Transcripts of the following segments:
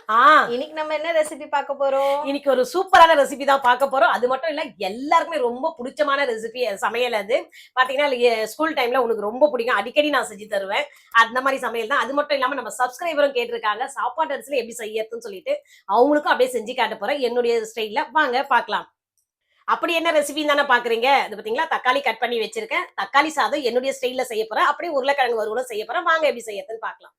இன்னைக்கு நம்ம என்ன ரெசிபி பார்க்க போறோம்? இன்னைக்கு ஒரு சூப்பரான ரெசிபி தான் பார்க்க போறோம். அது மட்டும் இல்ல, எல்லாருக்குமே ரொம்ப பிடிச்சமான ரெசிபி சமையல். அது பாத்தீங்கன்னா ஸ்கூல் டைம்ல உனக்கு ரொம்ப பிடிக்கும், அடிக்கடி நான் செஞ்சு தருவேன். அந்த மாதிரி சமையல் தான். அது மட்டும் இல்லாம நம்ம சப்ஸ்கிரைபரும் கேட்டிருக்காங்க சாப்பாட்டு அரிசியில எப்படி செய்யறதுன்னு சொல்லிட்டு, அவங்களுக்கும் அப்படியே செஞ்சு காட்ட போறேன் என்னுடைய ஸ்டைல்ல. வாங்க பார்க்கலாம். அப்படி என்ன ரெசிபின்னு தானே பாக்குறீங்க. இது பாத்தீங்களா, தக்காளி கட் பண்ணி வச்சிருக்கேன். தக்காளி சாதம் என்னுடைய ஸ்டைல்ல செய்ய போறேன். அப்படியே உருளைக்கிழங்கு வறுவலும் செய்ய போறேன். வாங்க எப்படி செய்யறதுன்னு பார்க்கலாம்.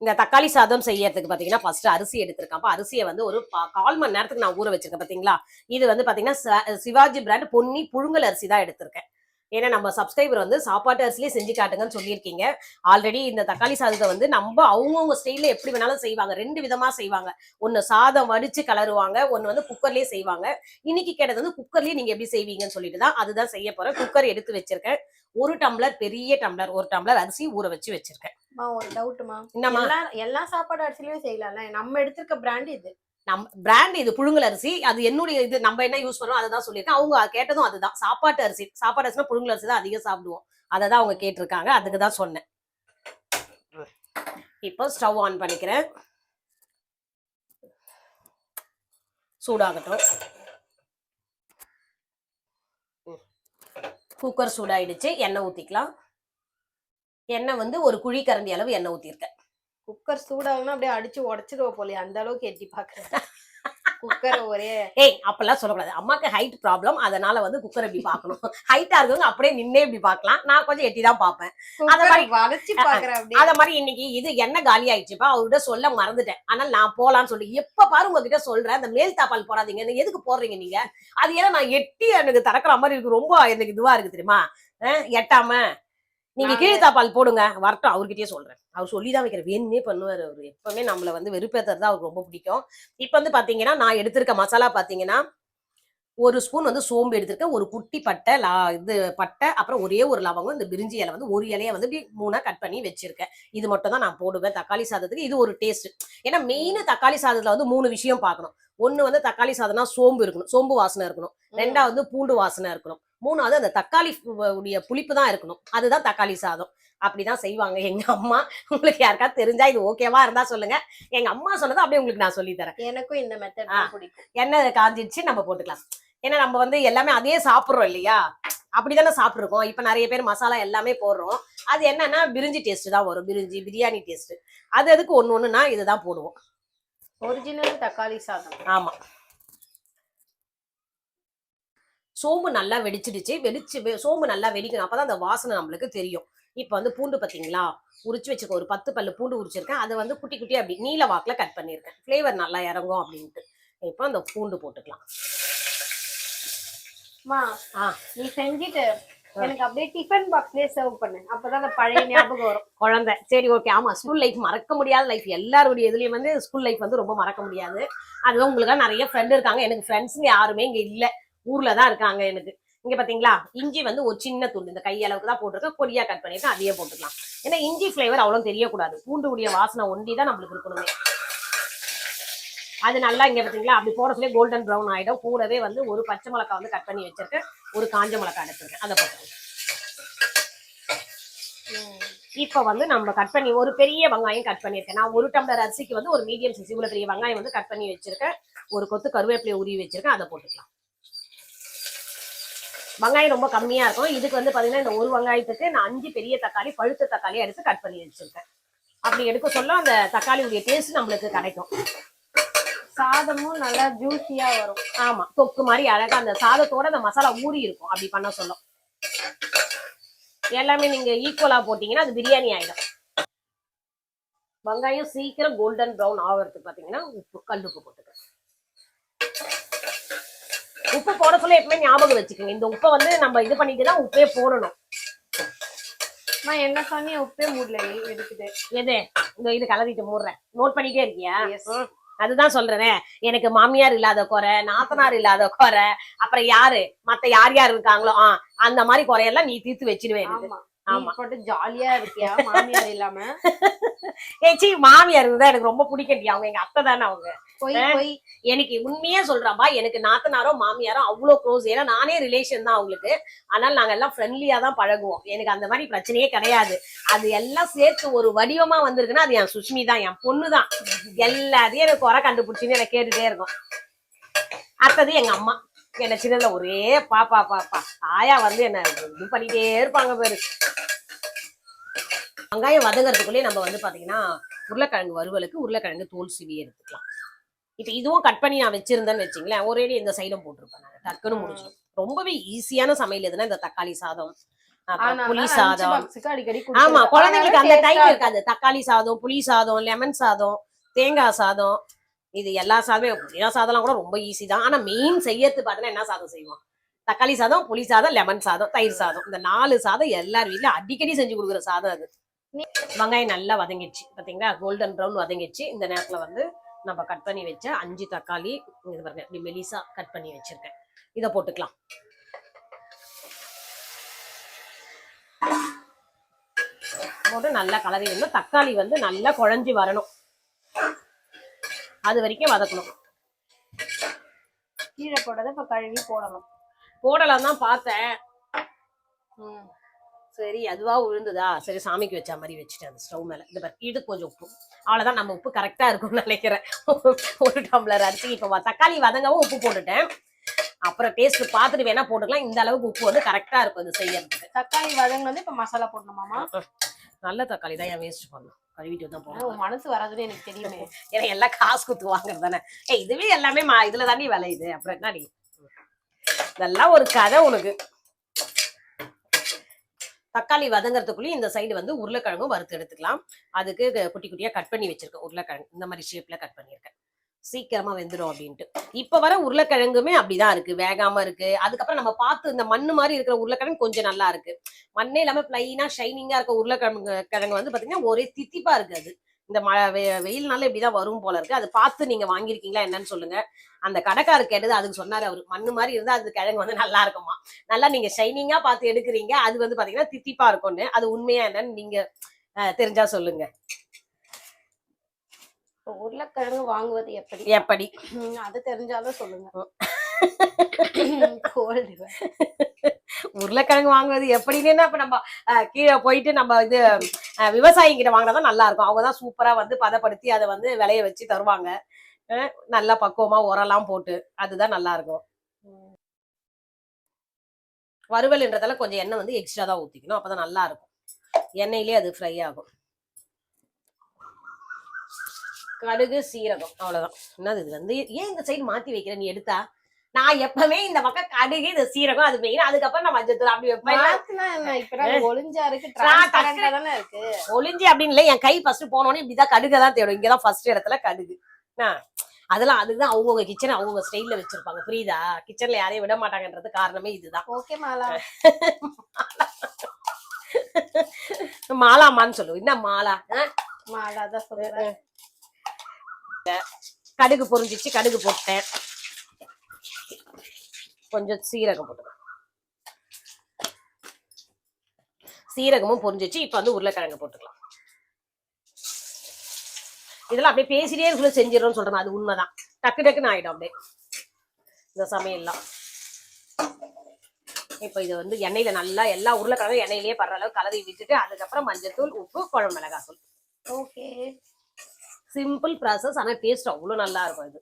இந்த தக்காளி சாதம் செய்யறதுக்கு பாத்தீங்கன்னா ஃபர்ஸ்ட் அரிசி எடுத்திருக்கேன். அப்ப அரிசியை வந்து ஒரு 1/4 மணி நேரத்துக்கு நான் ஊற வச்சிருக்கேன். பாத்தீங்களா, இது வந்து பாத்தீங்கன்னா சிவாஜி பிராண்ட் பொன்னி புழுங்கல் அரிசி தான் எடுத்திருக்கேன். ஏன்னா நம்ம சப்ஸ்கிரைபர் வந்து சாப்பாட்டு அரிசிலேயே செஞ்சு காட்டுங்கன்னு சொல்லியிருக்கீங்க. ஆல்ரெடி இந்த தக்காளி சாதத்தை வந்து நம்ம அவங்கவுங்க ஸ்டைல எப்படி வேணாலும் செய்வாங்க. 2 விதமா செய்வாங்க. ஒன்னு சாதம் வடிச்சு கலருவாங்க, ஒன்னு வந்து குக்கர்லயே செய்வாங்க. இன்னைக்கு கேட்டது வந்து குக்கர்லயே நீங்க எப்படி செய்வீங்கன்னு சொல்லிட்டு தான் அதுதான் செய்ய போறேன். குக்கர் எடுத்து வச்சிருக்கேன். 1 டம்ளர், பெரிய டம்ளர் 1 டம்ளர் அரிசி ஊற வச்சு வச்சிருக்கேன். ஒரு டவுட்மா, என்னம்மா? எல்லா சாப்பாடு அரிசிலயும் செய்யலாம்ல. நம்ம எடுத்திருக்க பிராண்ட் இது. நம்ம பிராண்ட் இது புழுங்கல் அரிசி. அது என்னுடைய இது, நம்ம என்ன யூஸ் பண்றோம் அததான் சொல்லியிருக்கேன். அவங்க கேட்டதும் அதுதான், சாப்பாட்டு அரிசி. சாப்பாட்டு அரிசினா புழுங்கல் அரிசி தான் அதிகம் சாப்பிடுவோம். அதை தான் அவங்க கேட்டிருக்காங்க, அதுக்கு தான் சொன்னேன். இப்போ ஸ்டவ் ஆன் பண்ணிக்கிறேன். சூடாகட்டும். குக்கர் சூடாயிடுச்சு. எண்ணெய் ஊத்திக்கலாம். எண்ணெய் வந்து ஒரு குழி கரண்டி அளவு எண்ணெய் ஊத்திருக்கேன். குக்கர் சூடாகணும் அப்படியே அடிச்சு உடச்சிடுவோம் போலயே, அந்த அளவுக்கு எட்டி பாக்குறேன் குக்கரை. ஒரே அப்பெல்லாம் சொல்லக்கூடாது, அம்மாக்கு ஹைட் ப்ராப்ளம், அதனால வந்து குக்கர் எப்படி பாக்கணும். ஹைட்டா இருக்கவங்க அப்படியே நின்னே இப்படி பாக்கலாம், நான் கொஞ்சம் எட்டி தான் பாப்பேன். அத மாதிரி இன்னைக்கு இது எண்ணெய் காலி ஆயிடுச்சுப்பா, அவர்கிட்ட சொல்ல மறந்துட்டேன். ஆனால் நான் போலான்னு சொல்லி எப்ப பாரு உங்ககிட்ட சொல்றேன், அந்த மேல் தாப்பால் போடாதீங்க. எதுக்கு போடுறீங்க நீங்க? அது ஏன்னா நான் எட்டி எனக்கு திறக்கிற மாதிரி இருக்கு, ரொம்ப எனக்கு இதுவா இருக்கு தெரியுமா. எட்டாம நீங்க கீழ்த்தாப்பால் போடுங்க, வரட்டும். அவர்கிட்டயே சொல்றேன், அவர் சொல்லிதான் வைக்கிற, வேணுமே பண்ணுவாரு அவரு. எப்பவுமே நம்மள வந்து வெறுப்பேத்துறது அவருக்கு ரொம்ப பிடிக்கும். இப்ப வந்து பாத்தீங்கன்னா நான் எடுத்திருக்க மசாலா பாத்தீங்கன்னா, 1 ஸ்பூன் வந்து சோம்பு எடுத்திருக்கேன், ஒரு குட்டி பட்டை, இது பட்டை, அப்புறம் ஒரே ஒரு லவங்கம், இந்த பிரிஞ்சி இலை வந்து ஒரு இலையை வந்து 3ஆ கட் பண்ணி வச்சிருக்கேன். இது மட்டும் தான் நான் போடுவேன் தக்காளி சாதத்துக்கு. இது ஒரு டேஸ்ட். ஏன்னா மெயின் தக்காளி சாதத்துல வந்து 3 விஷயம் பார்க்கணும். ஒண்ணு வந்து தக்காளி சாதம்னா சோம்பு இருக்கணும், சோம்பு வாசனை இருக்கணும். 2வது பூண்டு வாசனை இருக்கணும். 3வது அந்த தக்காளி உடைய புளிப்பு தான் இருக்கணும். அதுதான் தக்காளி சாதம். அப்படிதான் செய்வாங்க எங்க அம்மா. உங்களுக்கு யாருக்காவது தெரிஞ்சா இது ஓகேவா இருந்தா சொல்லுங்க. எங்க அம்மா சொன்னதை அப்படியே உங்களுக்கு நான் சொல்லி தரேன். எனக்கும் இந்த மெத்தட் பிடிக்கும். எண்ணெய் காஞ்சிடுச்சு, நம்ம போட்டுக்கலாம். ஏன்னா நம்ம வந்து எல்லாமே அதே சாப்பிடுறோம் இல்லையா, அப்படித்தானே சாப்பிட்டுருக்கோம். இப்ப நிறைய பேர் மசாலா எல்லாமே போடுறோம். அது என்னன்னா பிரிஞ்சி டேஸ்ட் தான் வரும், பிரிஞ்சி பிரியாணி டேஸ்ட். அது அதுக்கு ஒண்ணு இதுதான் போடுவோம். ஒரிஜினல் தக்காளி சாதம். ஆமா. சோம்பு நல்லா வெடிச்சிடுச்சு. சோம்பு நல்லா வெடிக்கணும், அப்பதான் அந்த வாசனை நம்மளுக்கு தெரியும். இப்ப வந்து பூண்டு பாத்தீங்களா, உரிச்சு வச்சுக்க, ஒரு 10 பல்லு பூண்டு உரிச்சிருக்கேன். அதை வந்து குட்டி குட்டி அப்படி நீல வாக்குல கட் பண்ணிருக்கேன், பிளேவர் நல்லா இறங்கும் அப்படின்ட்டு. இப்போ அந்த பூண்டு போட்டுக்கலாம். நீ செஞ்சுட்டு எனக்கு அப்படியே டிஃபன் பாக்ஸ்லயே சர்வ் பண்ணு, அப்பதான் அந்த பழைய ஞாபகம் வரும். குழந்தை சரி, ஓகே. ஆமா, ஸ்கூல் லைஃப் மறக்க முடியாத லைஃப். எல்லாருடைய இதுலயும் வந்து ஸ்கூல் லைஃப் வந்து ரொம்ப மறக்க முடியாது. அதுவும் உங்களுக்கு நிறைய ஃப்ரெண்ட் இருக்காங்க. எனக்கு ஃப்ரெண்ட்ஸுங்க யாருமே இங்க இல்ல, ஊர்ல தான் இருக்காங்க எனக்கு. இங்க பாத்தீங்களா, இஞ்சி வந்து ஒரு சின்ன துண்டு, இந்த கையளவுக்கு தான் போட்டிருக்கேன், பொடியா கட் பண்ணிருக்கேன். அதையே போட்டுக்கலாம். ஏன்னா இஞ்சி பிளேவர் அவ்வளவு தெரியக்கூடாது, பூண்டு உடைய வாசனை ஒண்டிதான் நம்மளுக்கு இருக்கணுமே. அது நல்லா இங்க பாத்தீங்களா அப்படி போட சொல்லி கோல்டன் ப்ரௌன் ஆயிடும். கூடவே வந்து ஒரு பச்சை மிளகாய் வந்து கட் பண்ணி வச்சிருக்கேன், ஒரு காஞ்ச மிளகாய் எடுத்திருக்கேன், அதை போட்டுருக்கேன். இப்ப வந்து நம்ம கட் பண்ணி ஒரு பெரிய வெங்காயம் கட் பண்ணிருக்கேன். நான் 1 டம்ளர் அரிசிக்கு வந்து ஒரு மீடியம் சைஸ் இவ்வளவு பெரிய வெங்காயம் வந்து கட் பண்ணி வச்சிருக்கேன். ஒரு கொத்து கருவேப்பிலையை உருவி வச்சிருக்கேன், அதை போட்டுக்கலாம். வெங்காயம் ரொம்ப கம்மியா இருக்கும். இதுக்கு வந்து பாத்தீங்கன்னா இந்த ஒரு வெங்காயத்துக்கு நான் 5 பெரிய தக்காளி, பழுத்த தக்காளியை எடுத்து கட் பண்ணி வச்சிருக்கேன். அப்படி எடுக்க சொல்ல அந்த தக்காளியுடைய டேஸ்ட் நம்மளுக்கு கிடைக்கும். சாதமும் நல்லா ஜூசியா வரும். ஆமா, தொக்கு மாதிரி அழகா அந்த சாதத்தோட அந்த மசாலா ஊறி இருக்கும். அப்படி பண்ண சொல்லும். எல்லாமே நீங்க ஈக்குவலா போட்டீங்கன்னா அது பிரியாணி ஆயிடும். வெங்காயம் சீக்கிரம் கோல்டன் ப்ரௌன் ஆகிறதுக்கு பாத்தீங்கன்னா உப்பு, கல்லுப்பு போட்டுக்கிறேன். உப்பு போட சொல்ல எப்பவுமே ஞாபகம் வச்சுக்கோங்க, இந்த உப்பை வந்து நம்ம இது பண்ணிட்டு தான் உப்பே போடணும். என்ன சொன்னி உப்பே மூடல எடுக்குது. எது இந்த இது கலரிட்டு மூடுறேன், நோட் பண்ணிட்டே இருக்கியா? அதுதான் சொல்றேன், எனக்கு மாமியார் இல்லாத குறை, நாத்தனார் இல்லாத குறை, அப்புறம் யாரு மத்த யார் யார் இருக்காங்களோ அந்த மாதிரி குறையெல்லாம் நீ தீர்த்து வச்சிடுவேன். ஆமா போட்டு ஜாலியா இருக்கியா மாமியார் இல்லாம? ஏச்சி மாமியார் இருந்தா எனக்கு ரொம்ப பிடிக்கட்டி. அவங்க எங்க அத்தை தானே அவங்க. போய் போய் எனக்கு உண்மையே சொல்றாப்பா, எனக்கு நாத்தனாரோ மாமியாரோ அவ்வளவு க்ளோஸ். ஏன்னா நானே ரிலேஷன் தான் அவங்களுக்கு. ஆனால் நாங்க எல்லாம் ஃப்ரெண்ட்லியா தான் பழகுவோம். எனக்கு அந்த மாதிரி பிரச்சனையே கிடையாது. அது எல்லாம் சேர்த்து ஒரு வடிவமா வந்திருக்குன்னா அது என் சுஷ்மி தான், என் பொண்ணு தான். எல்லாத்தையும் எனக்கு குறை கண்டுபிடிச்சின்னு எனக்கு கேட்டுட்டே இருக்கும். அடுத்தது எங்க அம்மா. என்ன சின்னதுல ஒரே பாப்பா பாப்பா ஆயா வந்து என்ன இது பண்ணிட்டே இருப்பாங்க பேரு. வெங்காயம் வதங்கறதுக்குள்ளே நம்ம வந்து பாத்தீங்கன்னா உருளைக்கிழங்கு வறுவலுக்கு உருளைக்கிழங்கு தோல் சீவி எடுத்துக்கலாம். இப்ப இதுவும் கட் பண்ணி நான் வச்சிருந்தேன்னு வச்சுங்களேன், ஒரேடி இந்த சைடும் போட்டிருப்பேன் நான், டக்குன்னு முடிச்சிடும். ரொம்பவே ஈஸியான சமையல் எதுனா இந்த தக்காளி சாதம், புளி சாதம். அடிக்கடி ஆமா, குழந்தைங்களுக்கு அந்த டைம் இருக்காது. தக்காளி சாதம், புளி சாதம், லெமன் சாதம், தேங்காய் சாதம், இது எல்லா சாதமே. புதினா சாதம்லாம் கூட ரொம்ப ஈஸி தான். ஆனா மெயின் செய்யறது பாத்தீங்கன்னா என்ன சாதம் செய்வோம்? தக்காளி சாதம், புளி சாதம், லெமன் சாதம், தயிர் சாதம். இந்த 4 சாதம் எல்லார் வீட்லயும் அடிக்கடி செஞ்சு கொடுக்குற சாதம் அது. வெங்காயம் நல்லா வதங்கிடுச்சு பாத்தீங்களா, கோல்டன் ப்ரௌன் வதங்கிடுச்சு. இந்த நேரத்துல வந்து நம்ம கட் பண்ணி வச்ச 5 தக்காளி இது பாருங்க, இப்படி மெலிசா கட் பண்ணி வச்சிருக்கேன். இதை போட்டுக்கலாம். போட்டு நல்லா கலரி விடணும். தக்காளி வந்து நல்லா குழஞ்சி வரணும், அது வரைக்கும் வதக்கணும். கீழே போட்டதை இப்ப கழுவி போடணும். போடலாம் தான் பார்த்தேன். சரி அதுவா விழுந்ததா, சரி சாமிக்கு வச்ச மாதிரி வச்சுட்டேன் அந்த ஸ்டவ் மேல. இந்த இது கொஞ்சம் உப்பு, அவ்வளவுதான். நம்ம உப்பு கரெக்டா இருக்கும்னு நினைக்கிறேன். 1 டம்ளர் அரிசி. இப்ப தக்காளி வதங்கவும் உப்பு போட்டுட்டேன். அப்புறம் டேஸ்ட் பார்த்துட்டு வேணா போட்டுக்கலாம். இந்த அளவுக்கு உப்பு வந்து கரெக்டா இருக்கும் இது செய்யறதுக்கு. தக்காளி வதங்கினது இப்ப மசாலா போடணுமாமா? நல்ல தக்காளி தான், ஏன் வேஸ்ட் பண்ணணும், கழுவிட்டு தான் போடணும். மனசு வராதுன்னு எனக்கு தெரியுமே. ஏன்னா எல்லாம் காசு குத்து வாங்குறது தானே. இதுவே எல்லாமே இதுல தாண்டி விளையுது. அப்புறம் என்னடி இதெல்லாம் ஒரு கதை உனக்கு. தக்காளி வதங்கறதுக்குள்ளேயும் இந்த சைடு வந்து உருளைக்கிழங்கும் வறுத்து எடுத்துக்கலாம். அதுக்கு குட்டி குட்டியா கட் பண்ணி வச்சிருக்கேன் உருளைக்கிழங்கு. இந்த மாதிரி ஷேப்ல கட் பண்ணிருக்கேன், சீக்கிரமா வெந்துடும் அப்படின்ட்டு. இப்ப வர உருளைக்கிழங்குமே அப்படிதான் இருக்கு, வேகாம இருக்கு. அதுக்கப்புறம் நம்ம பார்த்து இந்த மண்ணு மாதிரி இருக்கிற உருளைக்கிழங்கு கொஞ்சம் நல்லா இருக்கு. மண்ணே இல்லாம பிளைனா ஷைனிங்கா இருக்க உருளைக்கிழங்கு வந்து பாத்தீங்கன்னா ஒரே தித்திப்பா இருக்கு. அது இந்த வெயில்னால இப்படிதான் வரும் போல இருக்கு. அது பார்த்து நீங்க வாங்கிருக்கீங்களா என்னன்னு சொல்லுங்க. அந்த கடைக்காரர் கேட்டது, அதுக்கு சொன்னாரு அவரு, மண்ணு மாதிரி இருந்தா அது கிழங்கு வந்து நல்லா இருக்குமா, நல்லா நீங்க ஷைனிங்கா பார்த்து எடுக்கிறீங்க, அது வந்து பாத்தீங்கன்னா தித்திப்பா இருக்கும்னு. அது உண்மையா என்னன்னு நீங்க தெரிஞ்சா சொல்லுங்க. உருளைக்கிழங்கு வாங்குவது எப்படி எப்படி அது தெரிஞ்சாலும் சொல்லுங்க. உருளைக்கிழங்கு வாங்குவது எப்படின்னா, இப்ப நம்ம கீழே போயிட்டு நம்ம இது விவசாயி கிட்ட வாங்கினாதான் நல்லா இருக்கும். அவங்கதான் சூப்பரா வந்து பதப்படுத்தி அதை வந்து விளைய வச்சு தருவாங்க. நல்லா பக்குவமா உரலாம் போட்டு, அதுதான் நல்லா இருக்கும். வறுவல்ன்றதால கொஞ்சம் எண்ணெய் வந்து எக்ஸ்ட்ரா தான் ஊத்திக்கணும், அப்பதான் நல்லா இருக்கும். எண்ணெயிலே அது ஃப்ரை ஆகும். கடுகு சீரகம் அவ்வளவுதான். என்னது இது வந்து ஏன் இந்த சைடு மாத்தி வைக்கிற நீ எடுத்தா? நான் எப்பவுமே இந்த பக்கம் கடுகு இந்த சீரகம் அது மெயின், அதுக்கப்புறம் நான் மஞ்சள் அப்படி வைப்பேன். ஒளிஞ்சா இருக்கு, ஒளிஞ்சி அப்படின்னு இல்லை, என் கை ஃபர்ஸ்ட் போனோடனே இப்படிதான் கடுகதான் தேடும். இங்கதான் ஃபர்ஸ்ட் இடத்துல கடுகு. அதெல்லாம் அதுதான் அவங்கவுங்க கிச்சன் அவங்கவுங்க ஸ்டைல்ல வச்சிருப்பாங்க, புரியுதா? கிச்சன்ல யாரையும் விட மாட்டாங்கன்றது காரணமே இதுதான். ஓகே மாலா. மாலாமான்னு சொல்லு. என்ன மாலா? மாலாதான் சொல்றேன். கடுகு பொரிஞ்சிச்சு, கடுகு போட்டேன். கொஞ்சம் சீரகம் போட்டு, சீரகமும் பொரிஞ்சிச்சு. இப்ப வந்து உருளைக்கிழங்கு போட்டுக்கலாம். இதெல்லாம் அப்படியே பேசிட்டே இருக்குள்ள செஞ்சிடறோம்னு சொல்றேன், அது உண்மைதான். டக்கு டக்குன்னு ஆயிடும் அப்படியே இந்த சமையல்லாம். இப்ப இது வந்து எண்ணெயில நல்லா எல்லா உருளைக்கிழங்கும் எண்ணெயிலேயே படுற அளவு கலரி விட்டுட்டு, அதுக்கப்புறம் மஞ்சத்தூள், உப்பு, குழம்பு மிளகாய் தூள். ஓகே, சிம்பிள் ப்ராசஸ், ஆனா டேஸ்ட் அவ்வளவு நல்லா இருக்கும். இது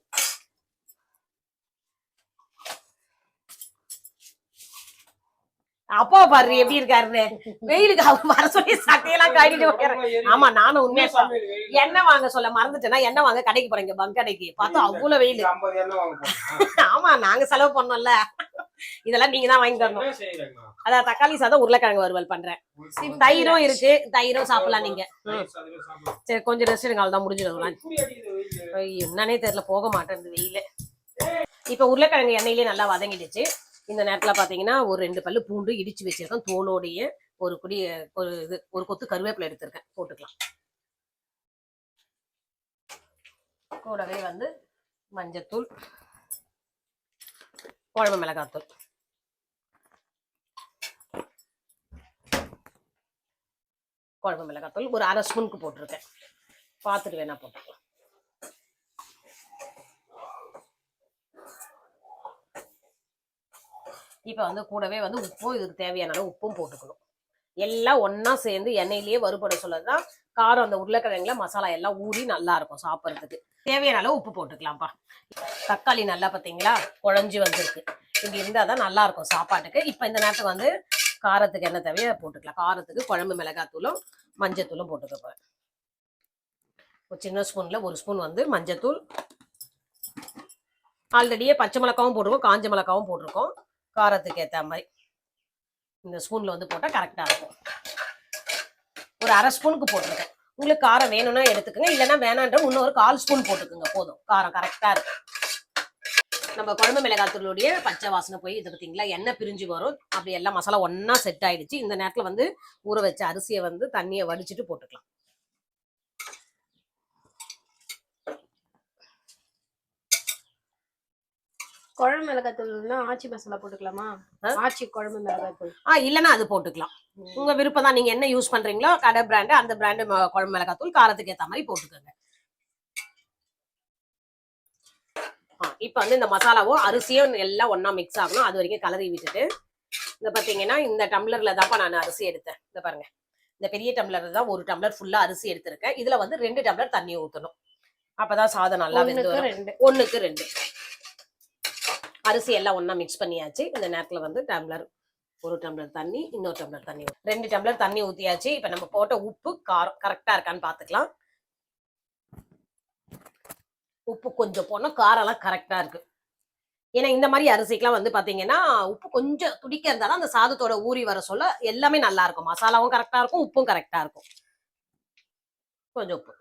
அப்பா பாரு எப்படி இருக்காருன்னு. வெயிலுக்கு அவர் வர சொல்லி சட்டையெல்லாம் காட்டிட்டு. ஆமா, நானும் உண்மையா எண்ணெய் வாங்க சொல்ல மறந்துட்டேன்னா, எண்ணெய் வாங்க கடைக்கு போறீங்க, பங்க் கடைக்கு. பார்த்தா அவ்வளவு வெயில். ஆமா, நாங்க செலவு பண்ணோம்ல, இதெல்லாம் நீங்க தான் வாங்கி தரணும். அதான் தக்காளி சாதம் உருளைக்கிழங்கு வறுவல் பண்றேன். தயிரும் இருக்கு, தயிரும் சாப்பிடலாம் நீங்க. சரி கொஞ்சம் ரெஸ்ட் எடுங்க, அவ்வளவுதான் முடிஞ்சிடும். என்னன்னே தெரியல, போக மாட்டேன் இந்த வெயில. இப்ப உருளைக்கிழங்கு எண்ணெயிலேயே நல்லா வதங்கிடுச்சு. இந்த நேரத்துல பாத்தீங்கன்னா ஒரு 2 பல்லு பூண்டு இடிச்சு வச்சிருக்கேன், தோலோடைய. ஒரு கொத்து கருவேப்பிலை எடுத்திருக்கேன், போட்டுக்கலாம். கூடவே வந்து மஞ்சத்தூள், குழம்பு மிளகாத்தூள், குழம்பு மிளகாத்தூள் ஒரு 1/2 ஸ்பூனுக்கு போட்டிருக்கேன். பார்த்துட்டு வேணா போட்டுக்கலாம். இப்போ வந்து கூடவே வந்து உப்பும் இதுக்கு தேவையான அளவு உப்பும் போட்டுக்கணும். எல்லாம் ஒண்ணா சேர்ந்து எண்ணெயிலேயே வறுபட சொல்லதான் காரம் அந்த உருளைக்கிழங்குல மசாலா எல்லாம் ஊறி நல்லா இருக்கும் சாப்பிட்றதுக்கு. தேவையான அளவு உப்பு போட்டுக்கலாம்ப்பா. தக்காளி நல்லா பார்த்தீங்களா குழஞ்சி வந்திருக்கு. இப்படி இருந்தால் தான் நல்லா இருக்கும் சாப்பாட்டுக்கு. இப்போ இந்த நேரத்துக்கு வந்து காரத்துக்கு என்ன தேவையோ போட்டுக்கலாம். காரத்துக்கு குழம்பு மிளகாத்தூளும் மஞ்சத்தூளும் போட்டுக்க போறேன். ஒரு சின்ன ஸ்பூன்ல 1 ஸ்பூன் வந்து மஞ்சத்தூள். ஆல்ரெடியே பச்சை மிளகாவும் போட்டிருக்கோம், காஞ்ச மிளகாவும் போட்டிருக்கோம். காரத்துக்கு ஏற்ற மாதிரி இந்த ஸ்பூன்ல வந்து போட்டால் கரெக்டாக இருக்கும். ஒரு 1/2 ஸ்பூனுக்கு போட்டிருக்கேன். உங்களுக்கு காரம் வேணும்னா எடுத்துக்கோங்க, இல்லைன்னா வேணான்ற இன்னொரு 1/4 ஸ்பூன் போட்டுக்குங்க, போதும். காரம் கரெக்டாக இருக்கும். நம்ம குழம்பு மிளகாத்தூளுடைய பச்சை வாசனை போய் இது பார்த்தீங்களா எண்ணெய் பிரிஞ்சு வரும். அப்படி எல்லாம் மசாலா ஒன்னா செட் ஆயிடுச்சு. இந்த நேரத்தில் வந்து ஊற வச்ச அரிசியை வந்து தண்ணியை வடிச்சிட்டு போட்டுக்கலாம். குழம்பு மிளகாத்தூள்னா ஆச்சி மசாலா போட்டுக்கலாமா? ஆச்சி குழம்பு மிளகாத்தூள் இல்லைன்னா அது போட்டுக்கலாம். உங்க விருப்பம் தான். நீங்க என்ன யூஸ் பண்றீங்களோ கடை பிராண்டு அந்த பிராண்டு குழம்பு மிளகாத்தூள் காரத்துக்கு ஏற்ற மாதிரி போட்டுக்கோங்க. இப்ப வந்து இந்த மசாலாவும் அரிசியும் எல்லாம் ஒன்னா மிக்ஸ் ஆகணும். அது வரைக்கும் கலரி விட்டுட்டு இந்த பாத்தீங்கன்னா இந்த டம்ளர்ல தான்ப்பா நான் அரிசி எடுத்தேன். இந்த பாருங்க, இந்த பெரிய டம்ளர்ல தான் 1 டம்ளர் ஃபுல்லா அரிசி எடுத்திருக்கேன். இதுல வந்து 2 டம்ளர் தண்ணி ஊத்தணும். அப்பதான் சாதம் நல்லா வெந்து வரும். 1க்கு 2 அரிசி எல்லாம் ஒன்னா மிக்ஸ் பண்ணியாச்சு. இந்த நேரத்துல வந்து ஒரு டம்ளர் தண்ணி, இன்னொரு டம்ளர் தண்ணி, 2 டம்ளர் தண்ணி ஊத்தியாச்சு. இப்ப நம்ம போட்ட உப்பு காரம் கரெக்டா இருக்கான்னு பாத்துக்கலாம். உப்பு கொஞ்சம் போனா காரம் எல்லாம் கரெக்டா இருக்கு. ஏன்னா இந்த மாதிரி அரிசிக்கெல்லாம் வந்து பாத்தீங்கன்னா உப்பு கொஞ்சம் துடிக்க இருந்தாலும் அந்த சாதத்தோட ஊறி வர சொல்ல எல்லாமே நல்லா இருக்கும். மசாலாவும் கரெக்டா இருக்கும், உப்பும் கரெக்டா இருக்கும். கொஞ்சம் உப்பு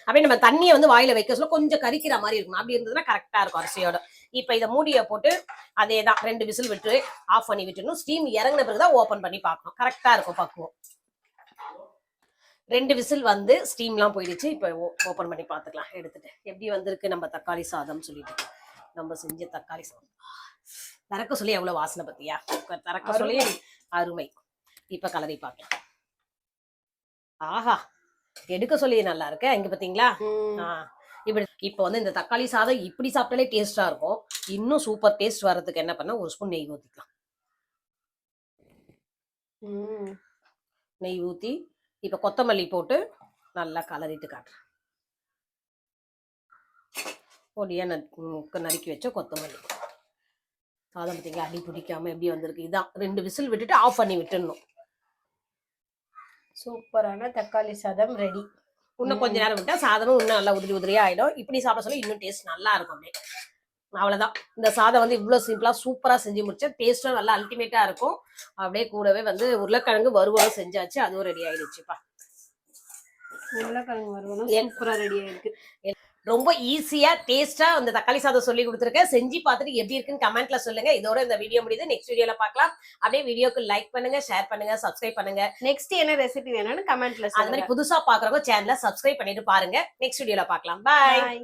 அப்படியே நம்ம தண்ணியை வந்து வாயில வைக்க சொல்ல கொஞ்சம் கரிக்கிற மாதிரி இருக்கும். அப்படி இருந்ததுன்னா கரெக்டா இருக்கும் அரிசியோட. இப்ப இதை மூடிய போட்டு அதேதான் 2 விசில் விட்டு ஆஃப் பண்ணி விட்டுணும். ஸ்டீம் இறங்கின பிறகுதான் ஓபன் பண்ணி பார்க்கணும். கரெக்டா இருக்கும் பக்குவம். 2 விசில் வந்து ஸ்டீம்லாம் போயிடுச்சு. இப்ப ஓபன் பண்ணி பார்த்துக்கலாம். எடுத்துட்டு எப்படி வந்திருக்கு நம்ம தக்காளி சாதம் சொல்லிட்டு நம்ம செஞ்ச தக்காளி சாதம். திறக்க சொல்லி எவ்வளவு வாசனை பத்தியா? திறக்க சொல்லி அருமை. இப்ப கலரி பார்க்கலாம். ஆஹா, எடுக்க சொல்லி நல்லா இருக்கு. இங்க பாத்தீங்களா? இப்படி இப்ப வந்து இந்த தக்காளி சாதம் இப்படி சாப்பிட்டாலே டேஸ்டா இருக்கும். இன்னும் சூப்பர் டேஸ்ட் வர்றதுக்கு என்ன பண்ண 1 ஸ்பூன் நெய் ஊத்திக்கலாம். நெய் ஊத்தி இப்ப கொத்தமல்லி போட்டு நல்லா கலரிட்டு காட்டுறேன். பொடியா நறுக்கி வச்ச கொத்தமல்லி. சாதம் பார்த்தீங்களா அடி பிடிக்காம எப்படி வந்திருக்கு. இதான் 2 விசில் விட்டுட்டு ஆஃப் பண்ணி விட்டுடணும். சூப்பரான தக்காளி சாதம் ரெடி. இன்னும் கொஞ்ச நேரம் விட்டா சாதமும் இன்னும் நல்லா உதிரி உதிரியா ஆயிடும். இப்படி சாப்பிட சொல்ல இன்னும் டேஸ்ட் நல்லா இருக்கும். அப்படியே அவ்வளவுதான். இந்த சாதம் வந்து இவ்வளவு சிம்பிளா சூப்பரா செஞ்சு முடிச்சேன். டேஸ்டும் நல்லா அல்டிமேட்டா இருக்கும். அப்படியே கூடவே வந்து உருளைக்கிழங்கு வறுவலும் செஞ்சாச்சு. அதுவும் ரெடி ஆயிடுச்சுப்பா. உருளைக்கிழங்கு வறுவலும் சூப்பரா ரெடி ஆயிருக்கு. ரொம்ப ஈஸியா டேஸ்டா அந்த தக்காளி சாதம் சொல்லி கொடுத்துருக்கேன். செஞ்சு பார்த்துட்டு எப்படி இருக்குன்னு கமெண்ட்ல சொல்லுங்க. இதோட இந்த வீடியோ முடியுது. நெக்ஸ்ட் வீடியோல பார்க்கலாம். அப்படியே வீடியோக்கு லைக் பண்ணுங்க, ஷேர் பண்ணுங்க, சப்ஸ்கிரைப் பண்ணுங்க. நெக்ஸ்ட் என்ன ரெசிபி வேணும்னு கமெண்ட்ல சொல்லுங்க. அது மாதிரி புதுசா பாக்குறவங்க சேனலை சப்ஸ்கிரைப் பண்ணிட்டு பாருங்க. நெக்ஸ்ட் வீடியோல பார்க்கலாம். பாய்.